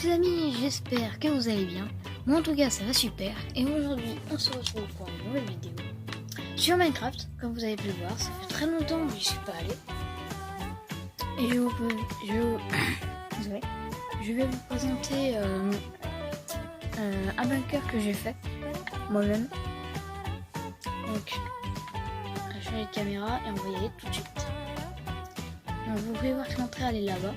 les amis, j'espère que vous allez bien. Moi en tout cas ça va super. Et aujourd'hui on se retrouve pour une nouvelle vidéo sur Minecraft. Comme vous avez pu le voir, ça fait très longtemps que j'y suis pas allé. Et je vais vous présenter un bunker que j'ai fait moi-même. Donc je vais la caméra et on va y aller tout de suite. Donc vous pouvez voir que l'entrée elle est là-bas.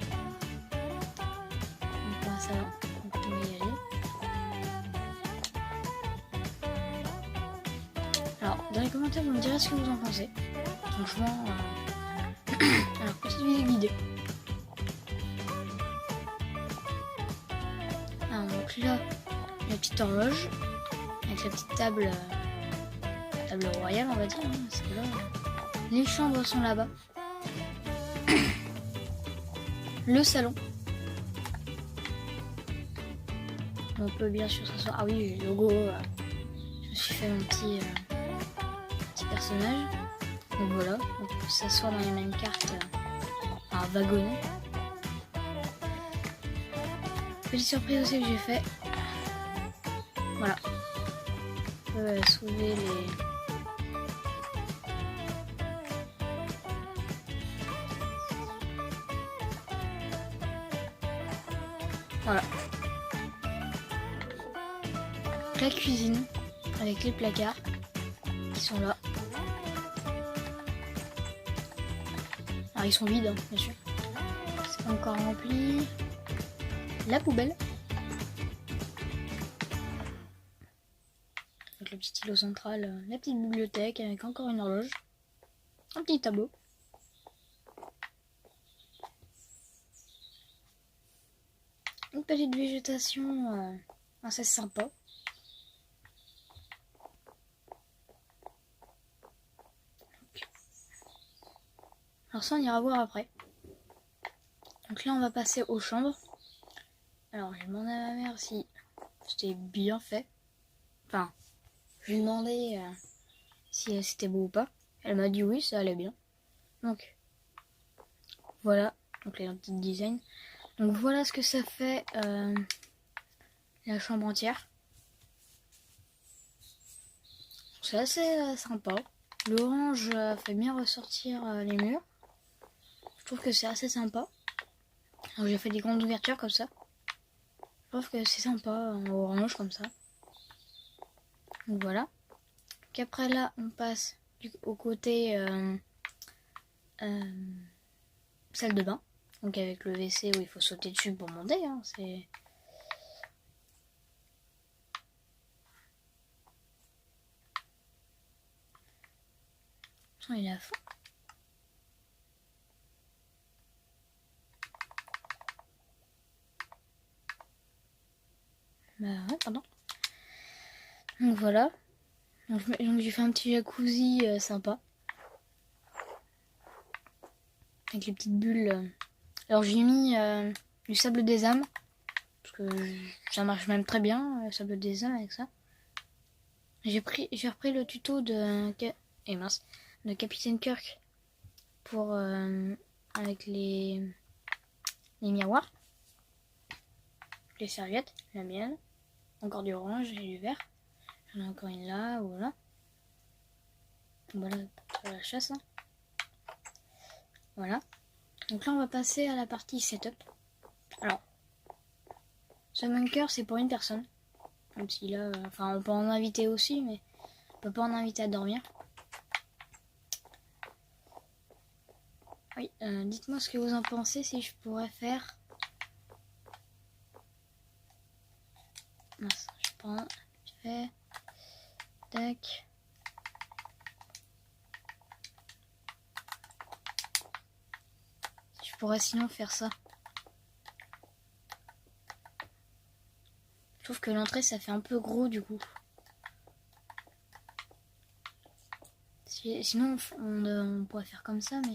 Donc ça va, on peut y aller. Alors dans les commentaires vous me direz ce que vous en pensez. Franchement, alors petite vidéo guidée. Alors donc là, la petite horloge avec la petite table royale on va dire. Hein, parce que là, les chambres sont là-bas. Le salon. On peut bien sûr s'asseoir. Ah oui, le logo. Je me suis fait mon petit personnage. Donc voilà, on peut s'asseoir dans les mêmes cartes à wagonner. Petite surprise aussi que j'ai fait. Voilà. On peut soulever les. Voilà. La cuisine avec les placards qui sont là. Alors ils sont vides, hein, bien sûr. C'est pas encore rempli. La poubelle. Avec le petit îlot central. La petite bibliothèque avec encore une horloge. Un petit tableau. Une petite végétation assez sympa. Alors ça on ira voir après. Donc là on va passer aux chambres. Alors j'ai demandé à ma mère si c'était bien fait. Enfin, je lui ai demandé si c'était beau ou pas. Elle m'a dit oui, ça allait bien. Donc voilà, donc les petits design. Donc voilà ce que ça fait la chambre entière. C'est assez sympa. L'orange fait bien ressortir les murs. Je trouve que c'est assez sympa. Alors j'ai fait des grandes ouvertures comme ça. Je trouve que c'est sympa en orange comme ça. Donc voilà. Donc après là on passe au côté salle de bain. Donc avec le WC où il faut sauter dessus pour monter. Hein, c'est... Il est à fond. Bah ouais, pardon. Donc voilà. Donc j'ai fait un petit jacuzzi sympa. Avec les petites bulles. Alors j'ai mis du sable des âmes. Parce que ça marche même très bien, le sable des âmes avec ça. J'ai repris le tuto de Capitaine Kirk pour avec les miroirs, les serviettes, la mienne, encore du orange et du vert. J'en ai encore une là, voilà. Voilà pour la chasse. Hein. Voilà. Donc là on va passer à la partie setup. Alors, ce bunker c'est pour une personne. Même si là, enfin on peut en inviter aussi, mais on peut pas en inviter à dormir. Oui, dites-moi ce que vous en pensez si je pourrais faire. Mince, je prends, je fais, tac. Je pourrais sinon faire ça. Je trouve que l'entrée ça fait un peu gros du coup. Sinon on pourrait faire comme ça, mais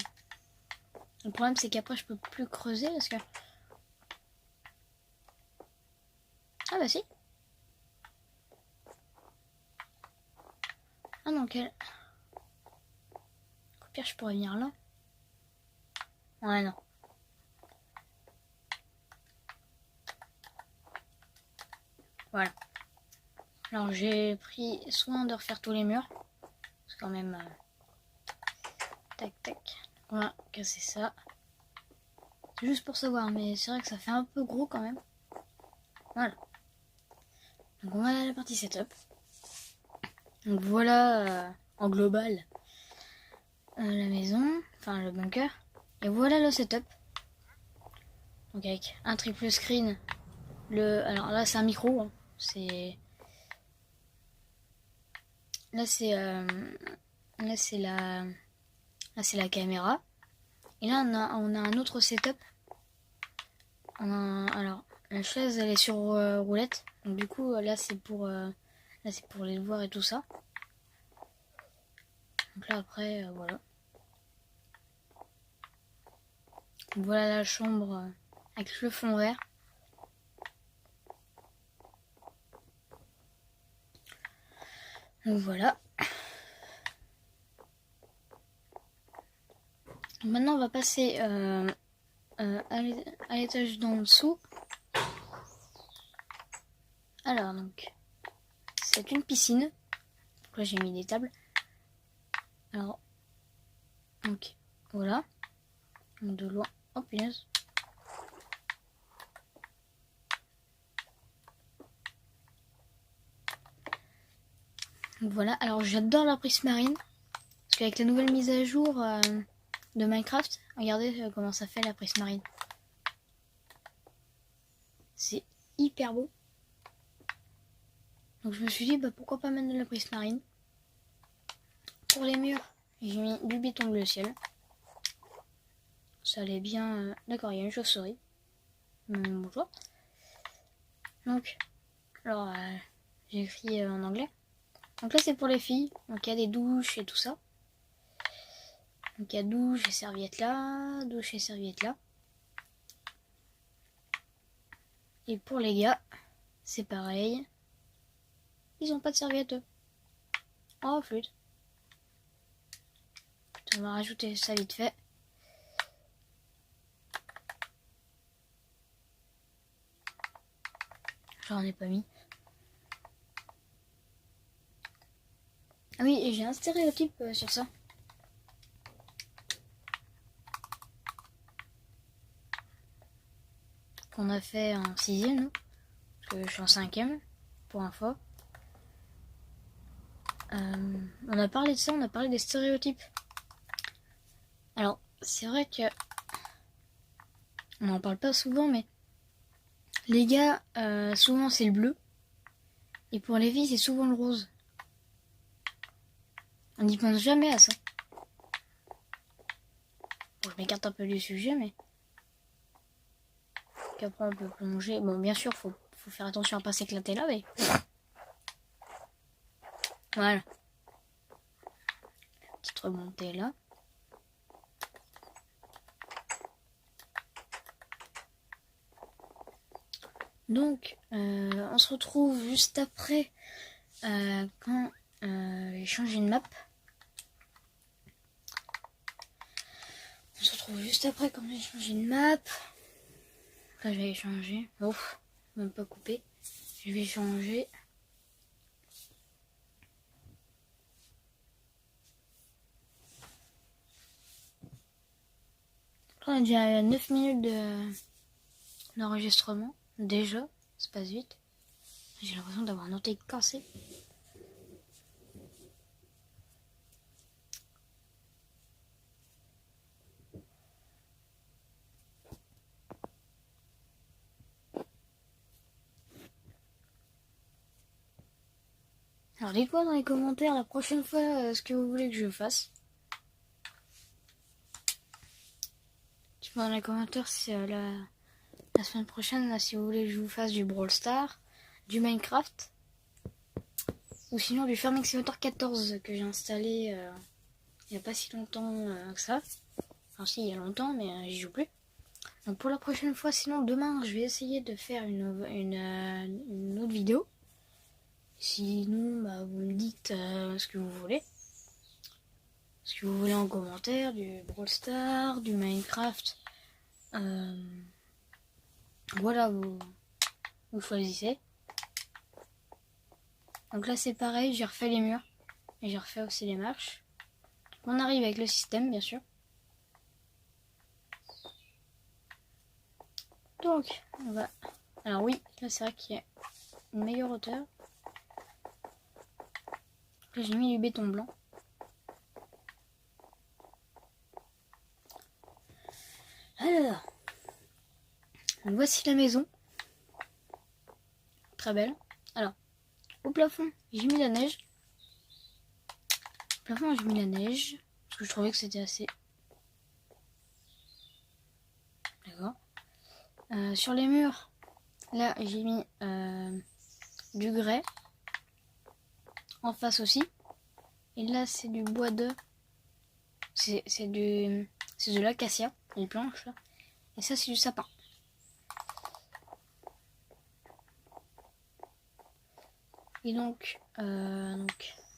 le problème c'est qu'après je peux plus creuser parce que... Ah bah si. Ah non, quel... Au pire je pourrais venir là. Ouais non. Voilà. Alors j'ai pris soin de refaire tous les murs. C'est quand même... tac tac. On va casser ça. C'est juste pour savoir, mais c'est vrai que ça fait un peu gros quand même. Voilà. Donc voilà la partie setup. Donc voilà en global la maison, enfin le bunker. Et voilà le setup. Donc avec un triple screen. Alors là c'est un micro. Hein. C'est... Là c'est la caméra. Et là on a un autre setup. Alors la chaise elle est sur roulette. Donc du coup là c'est pour les devoirs et tout ça. Donc là après voilà. Donc, voilà la chambre avec le fond vert. Donc voilà. Maintenant on va passer à l'étage d'en dessous. Alors donc c'est une piscine. Donc là j'ai mis des tables. Alors donc voilà. Donc de loin. Oh punaise. Donc voilà. Alors j'adore la prismarine. Parce qu'avec la nouvelle mise à jour de Minecraft, regardez comment ça fait la prismarine. C'est hyper beau. Donc je me suis dit pourquoi pas mettre de la prismarine. Pour les murs, j'ai mis du béton bleu ciel. Ça allait bien. D'accord, il y a une chauve-souris. Bonjour. Donc, alors j'ai écrit en anglais. Donc là c'est pour les filles. Donc il y a des douches et tout ça. Donc il y a douche et serviette là, douche et serviette là. Et pour les gars, c'est pareil. Ils ont pas de serviette eux. Oh flûte. On va rajouter ça vite fait. J'en ai pas mis. Ah oui, et j'ai un stéréotype sur ça. Qu'on a fait en 6ème, nous. Parce que je suis en 5ème, pour info. On a parlé de ça, on a parlé des stéréotypes. Alors, c'est vrai que... On n'en parle pas souvent, mais... Les gars, souvent c'est le bleu. Et pour les filles, c'est souvent le rose. On n'y pense jamais à ça. Bon, je m'écarte un peu du sujet, mais... Qu'après on peut plonger. Bon, bien sûr, faut faire attention à pas s'éclater là, mais... Voilà. Petite remontée là. Donc, on se retrouve juste après quand j'ai changé de map. On se retrouve juste après quand j'ai changé de map. Là, je vais changer. Ouf, même pas coupé. Je vais changer. Là, on a déjà 9 minutes d'enregistrement. Déjà, ça passe vite. J'ai l'impression d'avoir un orteil cassé. Alors dites-moi dans les commentaires la prochaine fois ce que vous voulez que je fasse. Dites-moi dans les commentaires si la semaine prochaine, là, si vous voulez que je vous fasse du Brawl Stars, du Minecraft, ou sinon du Farming Simulator 14 que j'ai installé il n'y a pas si longtemps que ça. Enfin si, il y a longtemps, mais j'y joue plus. Donc pour la prochaine fois, sinon demain, je vais essayer de faire une autre vidéo. Sinon, vous me dites ce que vous voulez. Ce que vous voulez en commentaire, du Brawl Stars, du Minecraft. Voilà, vous choisissez. Donc là c'est pareil, j'ai refait les murs et j'ai refait aussi les marches. On arrive avec le système bien sûr. Donc on va... Alors oui, là c'est vrai qu'il y a une meilleure hauteur. Là j'ai mis du béton blanc. Alors, donc voici la maison. Très belle. Alors, au plafond, j'ai mis la neige. Au plafond, j'ai mis la neige. Parce que je trouvais que c'était assez. D'accord. Sur les murs, là, j'ai mis du grès. En face aussi. Et là, c'est du bois de... C'est de l'acacia. Les planches, là. Et ça, c'est du sapin. Et donc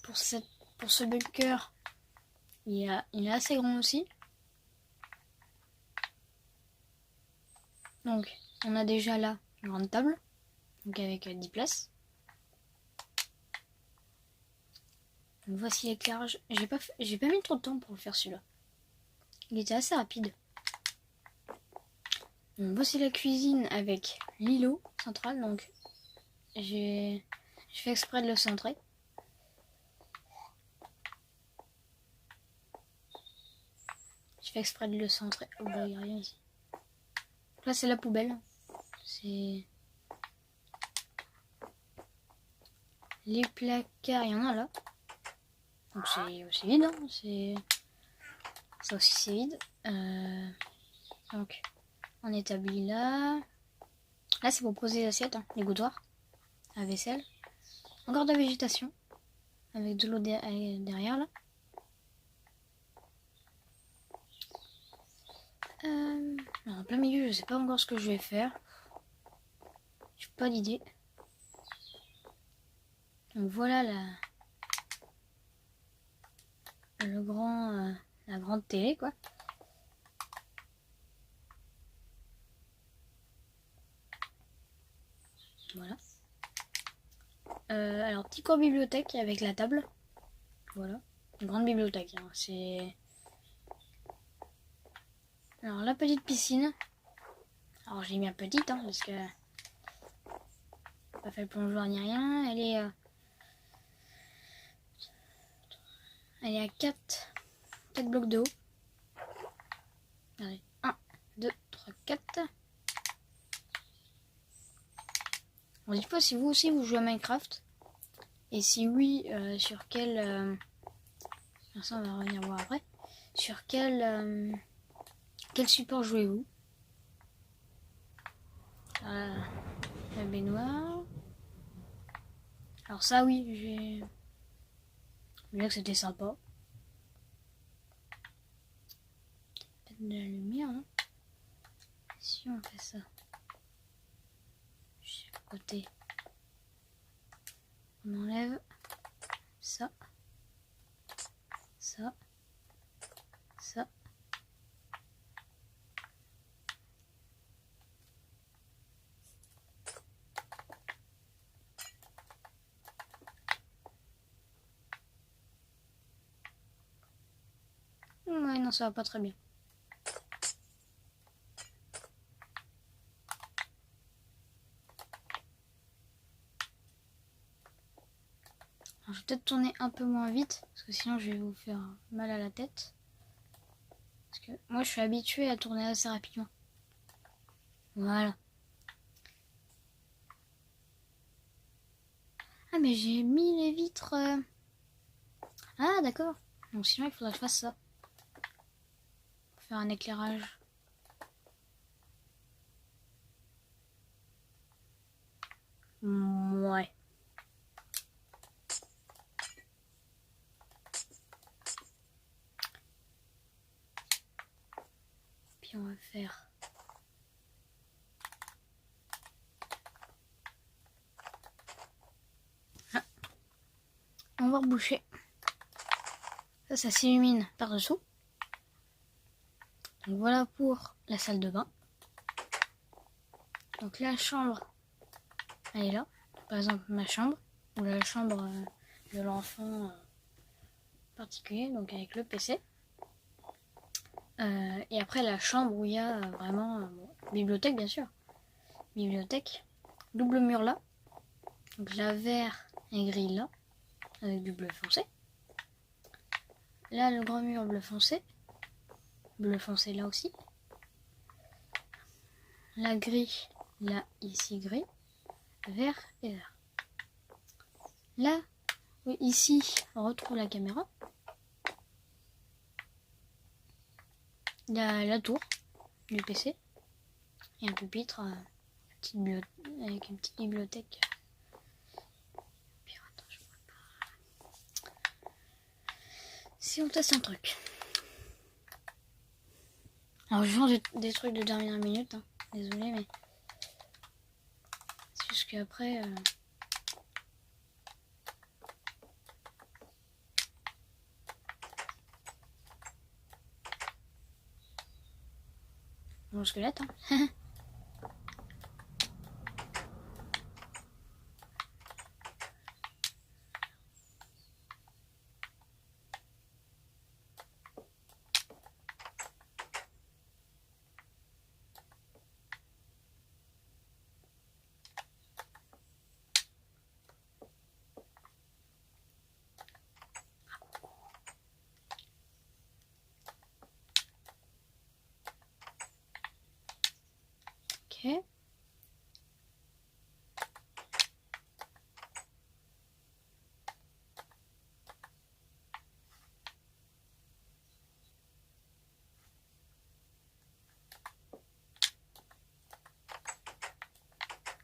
pour ce bunker, il est assez grand aussi. Donc, on a déjà là une grande table, donc avec 10 places. Donc, voici l'éclairage. J'ai pas mis trop de temps pour le faire celui-là. Il était assez rapide. Donc, voici la cuisine avec l'îlot central. Donc, j'ai fait exprès de le centrer. J'ai fait exprès de le centrer. Oh bah, il n'y a rien ici. Là, c'est la poubelle. C'est... Les placards, il y en a là. Donc c'est aussi vide. Hein. Ça aussi c'est vide. Donc on établit là. Là c'est pour poser les assiettes, hein, les gouttoirs, la vaisselle. Encore de la végétation. Avec de l'eau derrière là. En plein milieu, je sais pas encore ce que je vais faire. J'ai pas d'idée. Donc voilà la grande télé quoi. Voilà. Alors petit cours bibliothèque avec la table. Voilà. Une grande bibliothèque. Hein. C'est... Alors la petite piscine. Alors j'ai mis un petite hein, parce que pas fait le plongeoir ni rien. Elle est à 4 blocs de haut. Allez, 1, 2, 3, 4. On dit pas si vous aussi vous jouez à Minecraft. Et si oui, sur quel... ça on va revenir voir après. Sur quel support jouez-vous? La baignoire. Alors ça oui, j'ai vu que c'était sympa. Peut-être de la lumière, non? Si on fait ça. Sur le côté. On enlève ça. Ça. Ça. Ouais, non, ça va pas très bien. Alors, je vais peut-être tourner un peu moins vite, parce que sinon je vais vous faire mal à la tête. Parce que moi je suis habituée à tourner assez rapidement. Voilà. Ah mais j'ai mis les vitres... Ah d'accord. Donc sinon il faudrait que je fasse ça. Pour faire un éclairage. Ouais. Puis on va faire... Ah. On va reboucher. Ça s'illumine par-dessous. Donc voilà pour la salle de bain. Donc la chambre, elle est là. Par exemple ma chambre. ou la chambre de l'enfant particulier, donc avec le PC. Et après la chambre où il y a vraiment bibliothèque, bien sûr, bibliothèque, double mur là, donc la vert et gris là, avec du bleu foncé. Là le grand mur bleu foncé là aussi. La gris, là ici gris, vert et vert. Là, oui, ici on retrouve la caméra. La tour du PC et un pupitre avec une petite bibliothèque. Puis, attends, je vois pas. Si on teste un truc. Alors je change des trucs de dernière minute, hein. Désolé, mais c'est juste qu'après mon squelette, hein. Ok.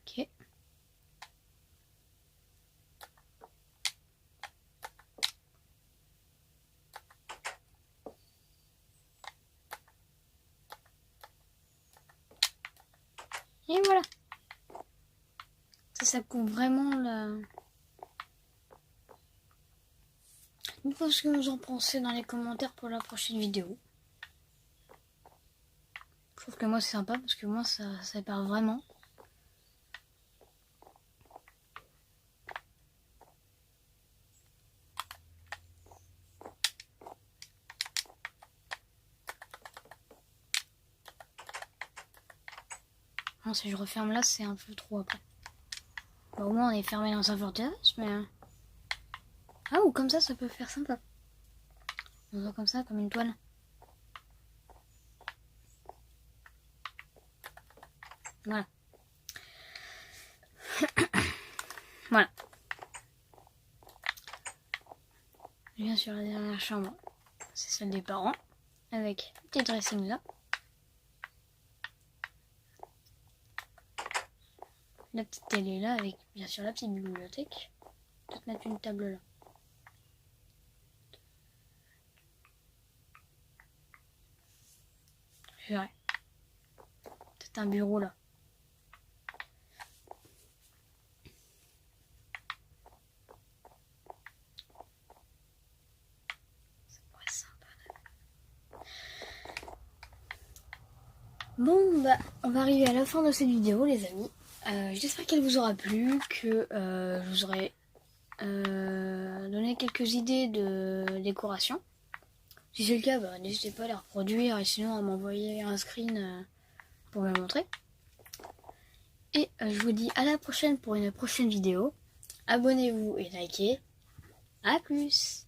Ok. Et voilà. Ça coupe vraiment la... Dites-moi ce que vous en pensez dans les commentaires pour la prochaine vidéo. Je trouve que moi c'est sympa parce que moi ça part vraiment. Non, si je referme là, c'est un peu trop après. Bah, au moins, on est fermé dans sa forteresse, mais... Ah, ou comme ça peut faire sympa. On voit comme ça, comme une toile. Voilà. Voilà. Bien sûr, la dernière chambre, c'est celle des parents. Avec un petit dressing là. La petite télé là, avec bien sûr la petite bibliothèque. Peut-être mettre une table là. Je verrai. Peut-être un bureau là. Ça pourrait être sympa. Bon, bah, on va arriver à la fin de cette vidéo, les amis. J'espère qu'elle vous aura plu, que je vous aurai donné quelques idées de décoration. Si c'est le cas, bah, n'hésitez pas à les reproduire et sinon à m'envoyer un screen pour me montrer. Et je vous dis à la prochaine pour une prochaine vidéo. Abonnez-vous et likez. A plus!